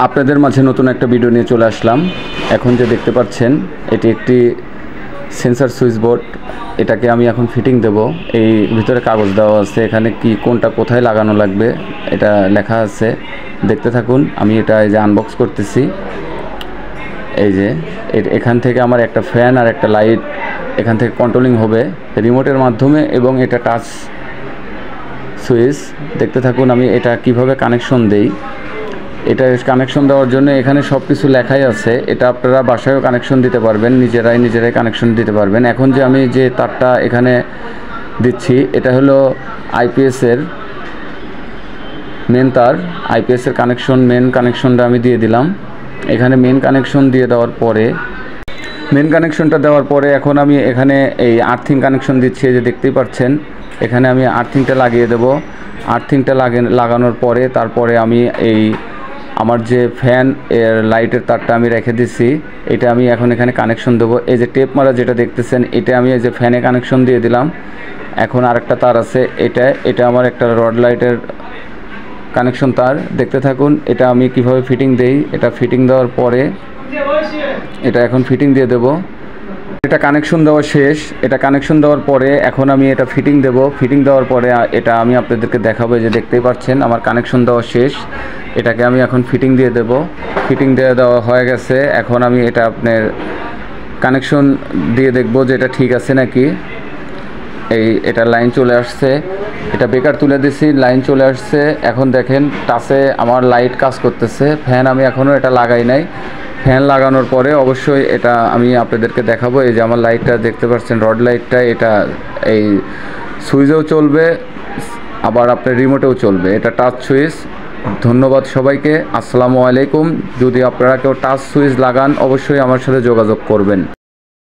আপনাদের মাঝে নতুন একটা ভিডিও নিয়ে চলে আসলাম। এখন যে দেখতে পাচ্ছেন এটি একটি সেন্সর সুইচ বোর্ড। এটাকে আমি এখন ফিটিং দেব। এই ভিতরে কাগজ দেওয়া আছে, এখানে কি কোনটা কোথায় লাগানো লাগবে এটা লেখা আছে। দেখতে থাকুন। আমি এটা এই যে আনবক্স করতেছি। এই যে এখান থেকে আমার একটা ফ্যান আর একটা লাইট এখান থেকে কন্ট্রোলিং হবে রিমোটের মাধ্যমে, এবং এটা টাচ সুইচ। দেখতে থাকুন আমি এটা কিভাবে কানেকশন দেই। এটা কানেকশন দেওয়ার জন্য এখানে সব কিছু লেখাই আছে। এটা আপনারা বাসায়ও কানেকশন দিতে পারবেন, নিজেরাই কানেকশন দিতে পারবেন। এখন যে আমি যে তারটা এখানে দিচ্ছি এটা হলো আইপিএসের মেন তার। আইপিএসের কানেকশন, মেন কানেকশনটা আমি দিয়ে দিলাম। এখানে মেন কানেকশন দিয়ে দেওয়ার পরে এখন আমি এখানে এই আর্থিং কানেকশন দিচ্ছি। এই যে দেখতেই পাচ্ছেন এখানে আমি আর্থিংটা লাগিয়ে দেব। আর্থিংটা লাগানোর পরে তারপরে আমি এই আমার যে ফ্যান এর লাইটের তারটা আমি রেখে দিচ্ছি, এটা আমি এখন এখানে কানেকশন দেবো। এই যে টেপ মারা যেটা দেখতেছেন এটা আমি এই যে ফ্যানে কানেকশন দিয়ে দিলাম। এখন আরেকটা তার আছে, এটা আমার একটা রড লাইটের কানেকশন তার। দেখতে থাকুন এটা আমি কিভাবে ফিটিং দেই। এটা ফিটিং দেওয়ার পরে এটা এখন ফিটিং দিয়ে দেব। এটা কানেকশন দেওয়া শেষ। এটা কানেকশন দেওয়ার পরে এখন আমি এটা ফিটিং দেব। ফিটিং দেওয়ার পরে এটা আমি আপনাদেরকে দেখাবো। যে দেখতেই পাচ্ছেন আমার কানেকশন দেওয়া শেষ। এটাকে আমি এখন ফিটিং দিয়ে দেব। ফিটিং দিয়ে দেওয়া হয়ে গেছে। এখন আমি এটা আপনার কানেকশন দিয়ে দেখব যে এটা ঠিক আছে নাকি। এটা লাইন চলে আসছে। এটা বেকার তুলে দিছি, লাইন চলে আসছে। এখন দেখেন টাচে আমার লাইট কাজ করতেছে। ফ্যান আমি এখনও এটা লাগাই নাই। ফ্যান লাগানোর পরে অবশ্যই এটা আমি আপনাদেরকে দেখাবো। এই যে আমার লাইটটা দেখতে পাচ্ছেন, রড লাইটটা, এটা এই সুইচেও চলবে আবার আপনার রিমোটেও চলবে। এটা টাচ সুইচ। ধন্যবাদ সবাইকে। আসসালামু আলাইকুম। যদি আপনারা কেউ টাচ সুইচ লাগান অবশ্যই আমার সাথে যোগাযোগ করবেন।